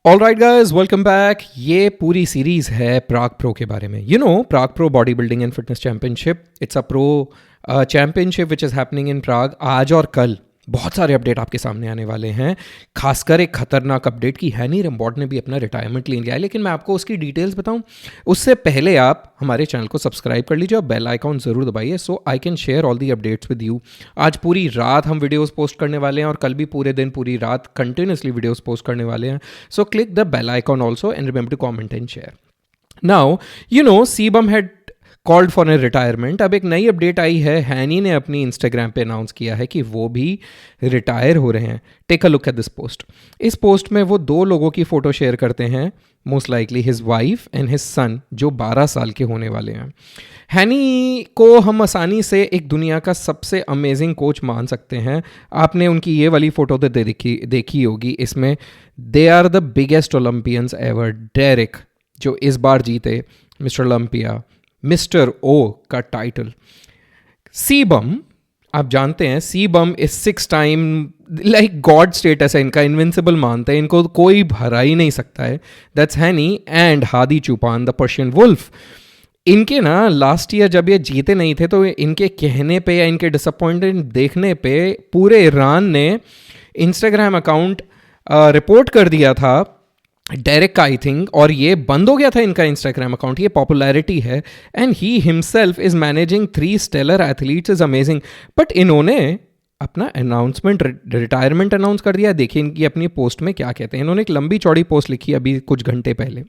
All right guys, welcome back. ये पूरी series है प्राग प्रो के बारे में। Prague pro body building and fitness championship, it's a pro championship which is happening in Prague. आज और कल बहुत सारे अपडेट आपके सामने आने वाले हैं, खासकर एक खतरनाक अपडेट की हैनी रैम्बॉर्ट ने भी अपना रिटायरमेंट ले लिया है। लेकिन मैं आपको उसकी डिटेल्स बताऊं उससे पहले आप हमारे चैनल को सब्सक्राइब कर लीजिए और बेल आइकॉन ज़रूर दबाइए so I can share all the updates with you. आज पूरी रात हम वीडियोस पोस्ट करने वाले हैं और कल भी पूरे दिन पूरी रात कंटिन्यूसली वीडियोस पोस्ट करने वाले हैं। So click the bell icon also and remember to comment and share. Now Cbum had called for a retirement. अब एक नई अपडेट आई है, हैनी ने अपनी इंस्टाग्राम पे अनाउंस किया है कि वो भी रिटायर हो रहे हैं। Take a look at this post. इस पोस्ट में वो दो लोगों की फ़ोटो शेयर करते हैं, most likely his wife and his son, जो 12 साल के होने वाले हैं। हैनी को हम आसानी से एक दुनिया का सबसे अमेजिंग कोच मान सकते हैं। आपने उनकी ये वाली फ़ोटो तो देखी होगी। इसमें they are the biggest Olympians ever. Derek जो इस बार जीते मिस्टर ओलंपिया, मिस्टर ओ का टाइटल। सीबम, आप जानते हैं sebum is 6 time like God status है इनका, इनविंसिबल मानते हैं इनको, कोई हरा ही नहीं सकता है। That's Hany and Hadi Choopan the Persian wolf. इनके ना लास्ट ईयर जब ये जीते नहीं थे तो इनके कहने पे या इनके डिसअपॉइंटेड देखने पे पूरे ईरान ने इंस्टाग्राम अकाउंट रिपोर्ट कर दिया था डेरिक का, आई थिंक, और ये बंद हो गया था इनका इंस्टाग्राम अकाउंट। ये पॉपुलैरिटी है and he himself is managing 3 stellar athletes, is amazing. But इन्होंने अपना अनाउंसमेंट, रिटायरमेंट अनाउंस कर दिया। देखिए इनकी अपनी पोस्ट में क्या कहते हैं। इन्होंने एक लंबी चौड़ी पोस्ट लिखी अभी कुछ घंटे पहले।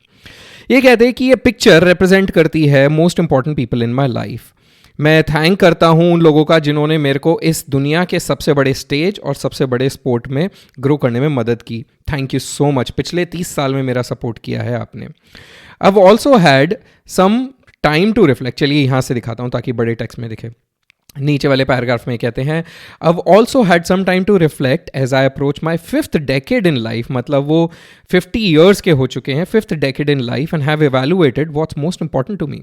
ये कहते हैं कि ये पिक्चर रिप्रेजेंट करती है most important people in my life. मैं थैंक करता हूँ उन लोगों का जिन्होंने मेरे को इस दुनिया के सबसे बड़े स्टेज और सबसे बड़े स्पोर्ट में ग्रो करने में मदद की। Thank you so much. पिछले 30 साल में मेरा सपोर्ट किया है आपने। अब also had some time to reflect. चलिए यहाँ से दिखाता हूँ ताकि बड़े टेक्स्ट में दिखे। नीचे वाले पैराग्राफ में कहते हैं, अब also had some time to reflect as I approach my 5th decade in life. मतलब वो 50 ईयर्स के हो चुके हैं, 5th decade in life, and have evaluated what's most important to me.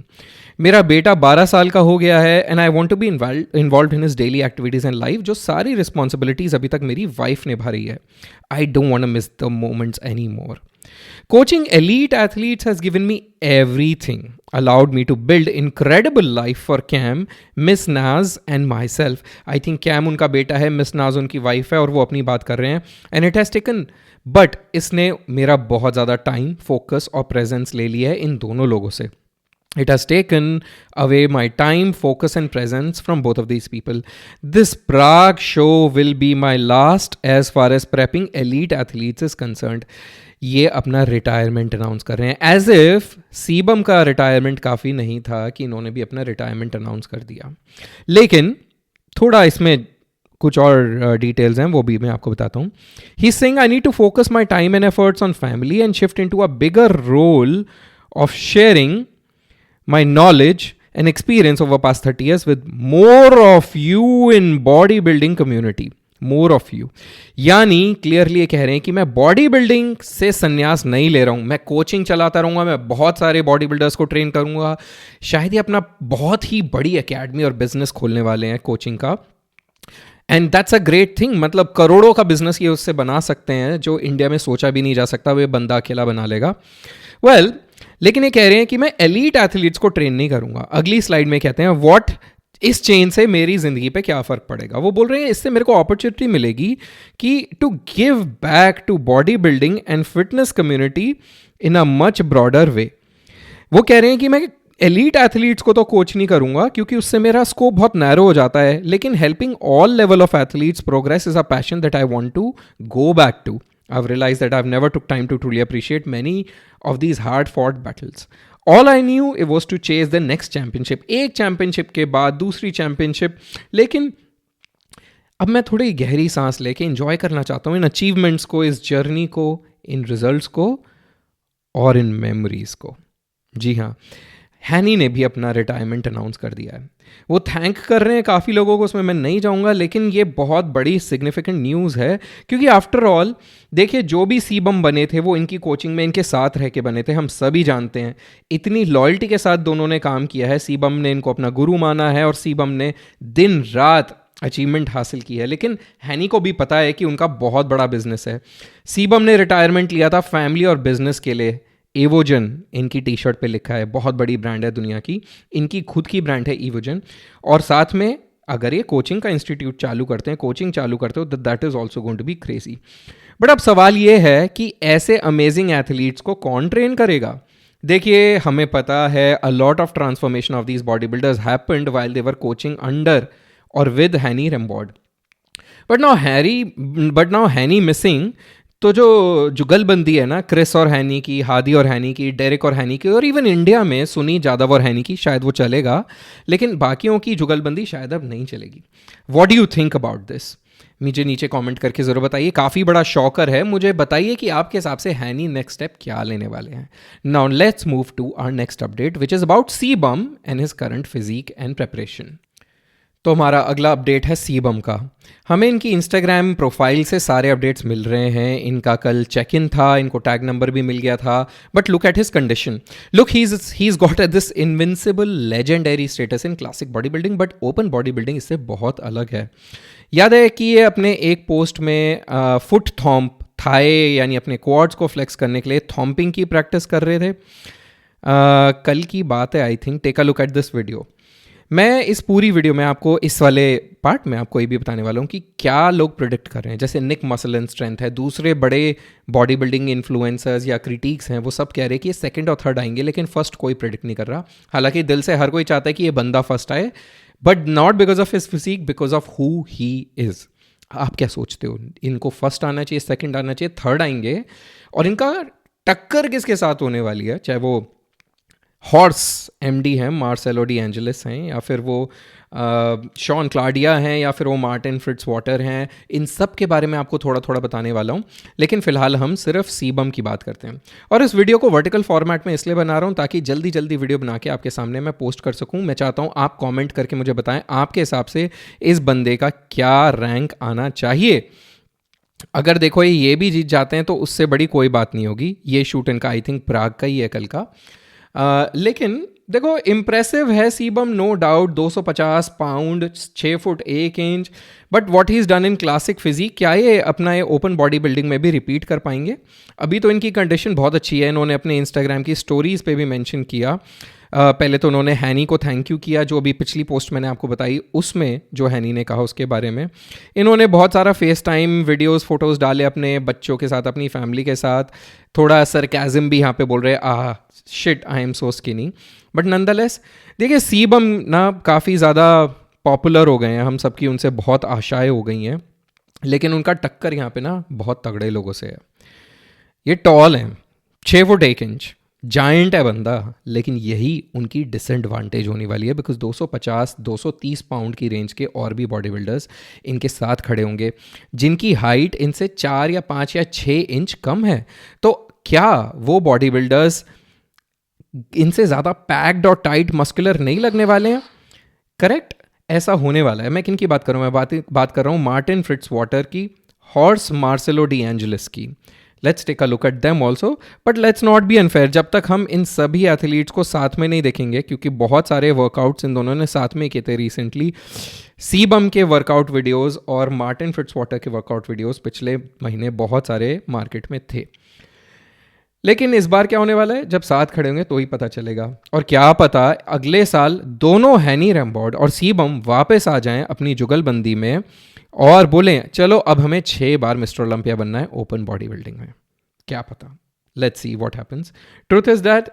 मेरा बेटा 12 साल का हो गया है and I want to be involve in his daily activities in life. जो सारी रिस्पॉन्सिबिलिटीज अभी तक मेरी वाइफ निभा रही है। I don't want to miss the moments any more. Coaching elite athletes has given me everything, allowed me to build incredible life for Cam, Miss Naz and myself. I think Cam उनका बेटा है, Miss Naz उनकी wife है और वो अपनी बात कर रहे हैं। And it has taken, but इसने मेरा बहुत ज़्यादा टाइम, फोकस और प्रेजेंस ले लिया है इन दोनों लोगों से। It has taken away my time, focus and presence from both of these people. This Prague show will be my last as far as prepping elite athletes is concerned. ये अपना retirement announce कर रहे हैं, as if sebum का retirement काफ़ी नहीं था कि इन्होंने भी अपना रिटायरमेंट अनाउंस कर दिया। लेकिन थोड़ा इसमें कुछ और डिटेल्स हैं, वो भी मैं आपको बताता हूँ। He saying I need to focus my time and efforts on family and shift into a bigger role of sharing my knowledge and experience over past 30 years with more of you in bodybuilding community. More of you. यानी clearly ये कह रहे हैं कि मैं body building से संन्यास नहीं ले रहा हूँ, मैं कोचिंग चलाता रहूँगा, मैं बहुत सारे बॉडी बिल्डर्स को ट्रेन करूँगा। शायद ये अपना बहुत ही बड़ी एकेडमी और बिजनेस खोलने वाले हैं कोचिंग का। And that's a great thing. मतलब करोड़ों का बिजनेस ये उससे बना सकते हैं जो इंडिया में सोचा भी नहीं जा सकता, वो बंदा अकेला बना लेगा। वेल, लेकिन ये कह रहे हैं कि मैं एलीट एथलीट्स को ट्रेन नहीं करूंगा। अगली स्लाइड में कहते हैं व्हाट, इस चेंज से मेरी जिंदगी पे क्या फ़र्क पड़ेगा। वो बोल रहे हैं इससे मेरे को अपॉर्चुनिटी मिलेगी कि to give back to body building and fitness community in a much broader way. वो कह रहे हैं कि मैं एलीट एथलीट्स को तो कोच नहीं करूंगा क्योंकि उससे मेरा स्कोप बहुत नैरो हो जाता है, लेकिन helping all level of athletes progress is a passion that I want to go back to. I've realized that I've never took time to truly appreciate many of these hard-fought battles. All I knew it was to chase the next championship. एक championship के बाद दूसरी championship. लेकिन अब मैं थोड़ी गहरी सांस लेके enjoy करना चाहता हूँ इन achievements को, इस journey को, इन results को और इन memories को. जी हाँ, हैनी ने भी अपना रिटायरमेंट अनाउंस कर दिया है। वो थैंक कर रहे हैं काफ़ी लोगों को, उसमें मैं नहीं जाऊंगा, लेकिन ये बहुत बड़ी सिग्निफिकेंट न्यूज़ है क्योंकि आफ्टर ऑल देखिए जो भी सीबम बने थे वो इनकी कोचिंग में इनके साथ रह के बने थे। हम सभी जानते हैं इतनी लॉयल्टी के साथ दोनों ने काम किया है। सीबम ने इनको अपना गुरु माना है और सीबम ने दिन रात अचीवमेंट हासिल की है, लेकिन हैनी को भी पता है कि उनका बहुत बड़ा बिजनेस है। सीबम ने रिटायरमेंट लिया था फैमिली और बिजनेस के लिए। एवोजन इनकी टी शर्ट पे लिखा है, बहुत बड़ी ब्रांड है दुनिया की, इनकी खुद की ब्रांड है एवोजन। और साथ में अगर ये कोचिंग का इंस्टीट्यूट चालू करते हैं, कोचिंग चालू करते हो, that is also going to be crazy. But अब सवाल ये है कि ऐसे अमेजिंग एथलीट्स को कौन ट्रेन करेगा? देखिए, हमें पता है a lot of transformation of these body builders happened while they were coaching under और विद हैनी रेम्बॉड। बट नाउ हैनी मिसिंग। तो जो जुगलबंदी है ना, क्रिस और हैनी की, हादी और हैनी की, डेरिक और हैनी की, और इवन इंडिया में सुनी जादव और हैनी की, शायद वो चलेगा, लेकिन बाकियों की जुगलबंदी शायद अब नहीं चलेगी। What do you think about this? मुझे नीचे कमेंट करके ज़रूर बताइए। काफ़ी बड़ा शॉकर है, मुझे बताइए कि आपके हिसाब से हैनी नेक्स्ट स्टेप क्या लेने वाले हैं। Now let's move to our next update which is about Cbum and his current physique and preparation. तो हमारा अगला अपडेट है सीबम का। हमें इनकी इंस्टाग्राम प्रोफाइल से सारे अपडेट्स मिल रहे हैं। इनका कल चेक इन था, इनको टैग नंबर भी मिल गया था। But look at his condition, look he is got at this invincible legendary status in classic body building, but open body building इससे बहुत अलग है। याद है कि ये अपने एक पोस्ट में फुट थॉम्प, थाए यानी अपने क्वाड्स को फ्लेक्स करने के लिए थॉम्पिंग की प्रैक्टिस कर रहे थे। कल की बात है I think. Take a look at this video. मैं इस पूरी वीडियो में आपको, इस वाले पार्ट में आपको ये भी बताने वाला हूँ कि क्या लोग प्रिडिक्ट कर रहे हैं। जैसे निक मसल एंड स्ट्रेंथ है, दूसरे बड़े बॉडी बिल्डिंग इन्फ्लुएंसर्स या क्रिटिक्स हैं, वो सब कह रहे हैं कि ये सेकंड और थर्ड आएंगे, लेकिन फर्स्ट कोई प्रिडिक्ट नहीं कर रहा। हालांकि दिल से हर कोई चाहता है कि ये बंदा फर्स्ट आए, but not because of his physique, because of who he is. आप क्या सोचते हो? इनको फर्स्ट आना चाहिए, सेकंड आना चाहिए, थर्ड आएंगे? और इनका टक्कर किसके साथ होने वाली है? चाहे वो हॉर्स एमडी हैं, मार्सेलो डी एंजेलिस हैं, या फिर वो शॉन क्लाडिया हैं, या फिर वो मार्टिन फ्रिट्स वाटर हैं। इन सब के बारे में आपको थोड़ा थोड़ा बताने वाला हूँ, लेकिन फिलहाल हम सिर्फ सीबम की बात करते हैं। और इस वीडियो को वर्टिकल फॉर्मेट में इसलिए बना रहा हूँ ताकि जल्दी जल्दी वीडियो बना के आपके सामने मैं पोस्ट कर सकूँ। मैं चाहता हूँ आप कॉमेंट करके मुझे बताएं आपके हिसाब से इस बंदे का क्या रैंक आना चाहिए। अगर देखो ये भी जीत जाते हैं तो उससे बड़ी कोई बात नहीं होगी। ये शूट इनका आई थिंक प्राग का ही है कल का। लेकिन देखो, इम्प्रेसिव है Cbum, no doubt. 250 pounds, 6 foot 1 inch. But what he is done in classic physique, क्या ये अपना ये ओपन बॉडी बिल्डिंग में भी रिपीट कर पाएंगे? अभी तो इनकी कंडीशन बहुत अच्छी है। इन्होंने अपने इंस्टाग्राम की स्टोरीज़ पे भी मेंशन किया। पहले तो उन्होंने हैनी को थैंक यू किया, जो अभी पिछली पोस्ट मैंने आपको बताई उसमें जो हैनी ने कहा उसके बारे में। इन्होंने बहुत सारा फेस टाइम वीडियोज़, फोटोज़ डाले अपने बच्चों के साथ, अपनी फैमिली के साथ। थोड़ा सरकाज़म भी यहाँ पे बोल रहे हैं, shit I am so skinny. But nonetheless देखिए, सीबम ना काफ़ी ज़्यादा पॉपुलर हो गए हैं, हम सबकी उनसे बहुत आशाएं हो गई हैं, लेकिन उनका टक्कर यहाँ पे ना बहुत तगड़े लोगों से है। ये टॉल हैं, 6 फुट 1 इंच, जायंट है बंदा, लेकिन यही उनकी डिसएडवांटेज होने वाली है, बिकॉज 250-230 पाउंड की रेंज के और भी बॉडी बिल्डर्स इनके साथ खड़े होंगे जिनकी हाइट इनसे 4 या 5 या 6 इंच कम है। तो क्या वो बॉडी बिल्डर्स इनसे ज़्यादा पैक्ड और टाइट मस्कुलर नहीं लगने वाले हैं? करेक्ट, ऐसा होने वाला है। मैं किन की बात कर रहा हूँ? मैं बात कर रहा हूँ मार्टिन फ्रिट्स वाटर की, हॉर्स मार्सेलो डी एंजेलिस की। Let's take a look at them also, but let's not be unfair जब तक हम इन सभी एथलीट्स को साथ में नहीं देखेंगे, क्योंकि बहुत सारे वर्कआउट्स इन दोनों ने साथ में किए थे रिसेंटली। सीबम के वर्कआउट वीडियोज़ और मार्टिन फ्रिट्स वाटर के वर्कआउट वीडियोज़ पिछले महीने बहुत सारे मार्केट में थे। लेकिन इस बार क्या होने वाला है? जब साथ खड़े होंगे तो ही पता चलेगा। और क्या पता अगले साल दोनों हैनी रेम्बॉड और सीबम वापस आ जाएं अपनी जुगलबंदी में और बोलें चलो अब हमें 6 बार मिस्टर ओलंपिया बनना है ओपन बॉडी बिल्डिंग में। क्या पता, let's see what happens. Truth is that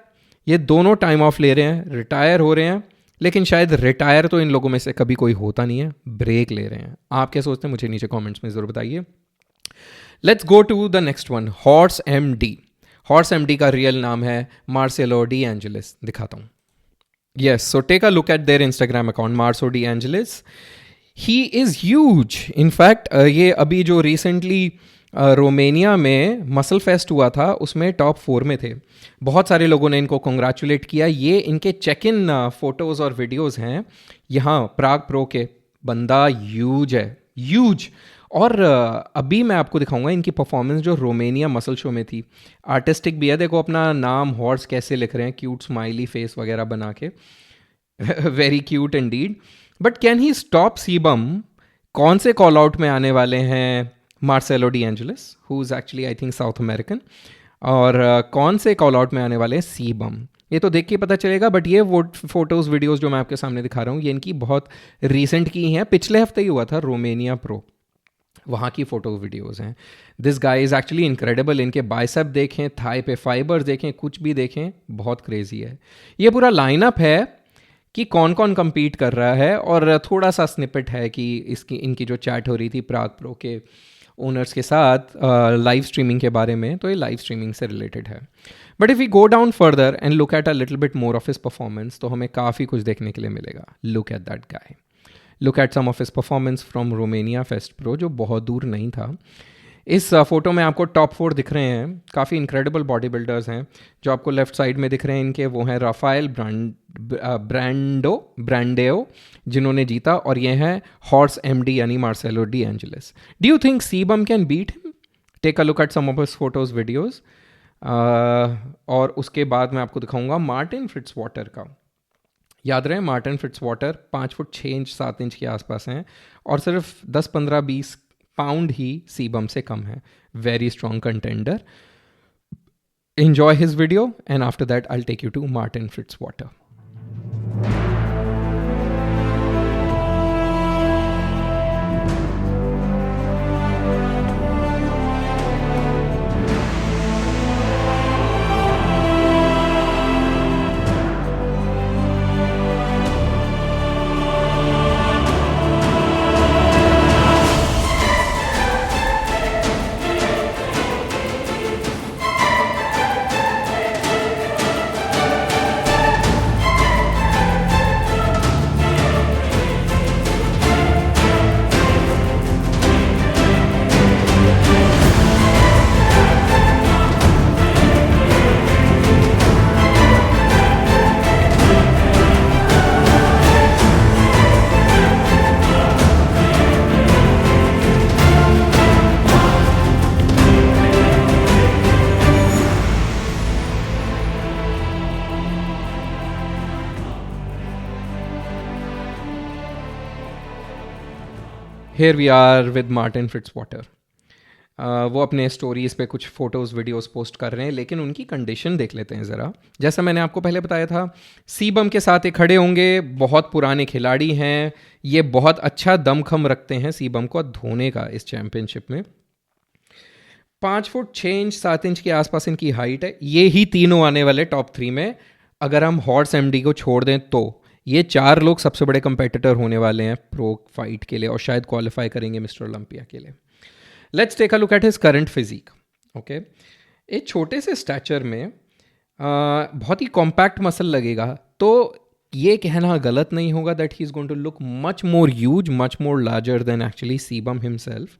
ये दोनों टाइम ऑफ ले रहे हैं, रिटायर हो रहे हैं, लेकिन शायद रिटायर तो इन लोगों में से कभी कोई होता नहीं है, ब्रेक ले रहे हैं। आप क्या सोचते हैं? मुझे नीचे कॉमेंट्स में ज़रूर बताइए। Let's go to the next one, Horse MD. Horse MD का रियल नाम है मार्सेलो डी एंजेलिस। दिखाता हूँ। Yes, so take a look at their Instagram account, Marcelo de Angelis. He is huge. In fact ये अभी जो रिसेंटली रोमेनिया में muscle fest हुआ था उसमें टॉप 4 में थे। बहुत सारे लोगों ने इनको कॉन्ग्रेचुलेट किया। ये इनके चेक इन फोटोज़ और वीडियोज़ हैं यहाँ प्राग प्रो के। बंदा ह्यूज है, ह्यूज। और अभी मैं आपको दिखाऊंगा इनकी परफॉर्मेंस जो रोमेनिया मसल शो में थी। आर्टिस्टिक भी है, देखो अपना नाम हॉर्स कैसे लिख रहे हैं, क्यूट स्माइली फेस वगैरह बना के। Very cute Indeed. But can he stop sebum? कौन से कॉल आउट में आने वाले हैं Marcelo De Angeles, who is actually I think south American, और कौन से कॉल आउट में आने वाले हैं सी बम, ये तो देख के पता चलेगा। बट ये वो फोटोज़ वीडियोज़ जो मैं आपके सामने दिखा रहा हूँ ये इनकी बहुत रिसेंट की हैं, पिछले हफ्ते ही हुआ था रोमेनिया प्रो, वहाँ की फ़ोटो वीडियोज़ हैं। This guy is actually incredible, इनके बाइसेप देखें, थाई पे फाइबर्स देखें, कुछ भी देखें, बहुत क्रेजी है। ये पूरा लाइनअप है कि कौन कौन compete कर रहा है, और थोड़ा सा स्निपेट है कि इनकी जो चैट हो रही थी प्राग प्रो के ओनर्स के साथ लाइव स्ट्रीमिंग के बारे में, तो ये लाइव स्ट्रीमिंग से रिलेटेड है। But if we go down further and look at a little bit more of his performance, तो हमें काफ़ी कुछ देखने के लिए मिलेगा। Look at that guy, look at some of his performance from Romania Fest Pro, जो बहुत दूर नहीं था। इस फोटो में आपको टॉप 4 दिख रहे हैं, काफ़ी इनक्रेडिबल बॉडी बिल्डर्स हैं। जो आपको लेफ्ट साइड में दिख रहे हैं इनके, वो हैं राफेल ब्रांडेओ जिन्होंने जीता, और ये हैं हॉर्स एमडी यानी Marcelo De Angelis. Do you think Cbum can beat him? Take a look at some of his photos videos. और उसके बाद मैं आपको दिखाऊंगा मार्टिन फिट्जवाटर का। याद रहे मार्टिन फिट्जवाटर 5 फुट 6 इंच 7 इंच के आसपास हैं, और सिर्फ 10 15 20 पाउंड ही सी बम से कम है। Very strong contender. Enjoy his video, and after that I'll take you to Martin Fitzwater. Here we are with Martin Fitzwater. वो अपने स्टोरीज़ पे कुछ फ़ोटोज़ वीडियोज़ पोस्ट कर रहे हैं, लेकिन उनकी कंडीशन देख लेते हैं ज़रा। जैसा मैंने आपको पहले बताया था, सी बम के साथ ये खड़े होंगे, बहुत पुराने खिलाड़ी हैं, ये बहुत अच्छा दमखम रखते हैं सी बम को धोने का इस चैम्पियनशिप में। 5 फुट 6 इंच 7 इंच के आसपास इनकी हाइट है। ये ही तीनों आने वाले टॉप 3 में, अगर हम हॉर्स एमडी को छोड़ दें तो ये 4 लोग सबसे बड़े कंपेटिटर होने वाले हैं प्रो फाइट के लिए, और शायद क्वालिफाई करेंगे मिस्टर ओलंपिया के लिए। Let's take a look at his current physique. Okay, एक छोटे से स्टैचर में बहुत ही कॉम्पैक्ट मसल लगेगा, तो ये कहना गलत नहीं होगा that he is going to look much more huge, much more larger than actually Cbum himself.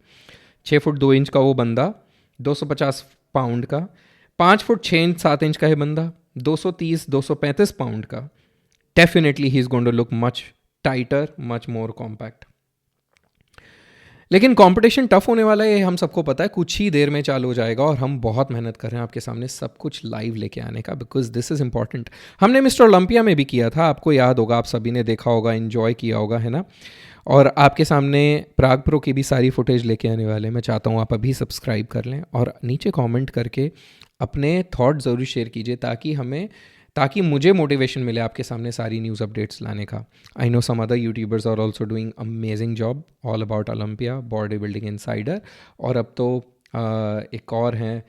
6 foot 2 inch का वो बंदा 250 पाउंड का, 5 फुट 6 इंच 7 इंच का है बंदा 230-235 पाउंड का। Definitely he is going to look much tighter, much more compact. लेकिन competition tough होने वाला है, हम सबको पता है। कुछ ही देर में चालू हो जाएगा, और हम बहुत मेहनत कर रहे हैं आपके सामने सब कुछ लाइव लेके आने का, बिकॉज दिस इज़ इंपॉर्टेंट। हमने मिस्टर ओलंपिया में भी किया था, आपको याद होगा, आप सभी ने देखा होगा, इन्जॉय किया होगा, है ना। और आपके सामने प्राग प्रो की भी सारी फुटेज लेके आने वाले हैं। मैं चाहता हूँ आप अभी सब्सक्राइब कर लें और नीचे कमेंट करके अपने थॉट ज़रूर शेयर कीजिए, ताकि मुझे मोटिवेशन मिले आपके सामने सारी न्यूज़ अपडेट्स लाने का। I know some other YouTubers are also doing amazing job all about Olympia, body building insider, और अब तो एक और हैं,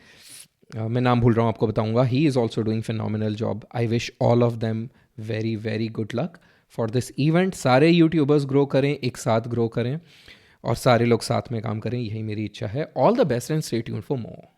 मैं नाम भूल रहा हूँ, आपको बताऊँगा। He is also doing phenomenal job. I wish all of them very very good luck for this event. सारे यूट्यूबर्स ग्रो करें, एक साथ ग्रो करें, और सारे लोग साथ में काम करें, यही मेरी इच्छा है। All the best and stay tuned for more.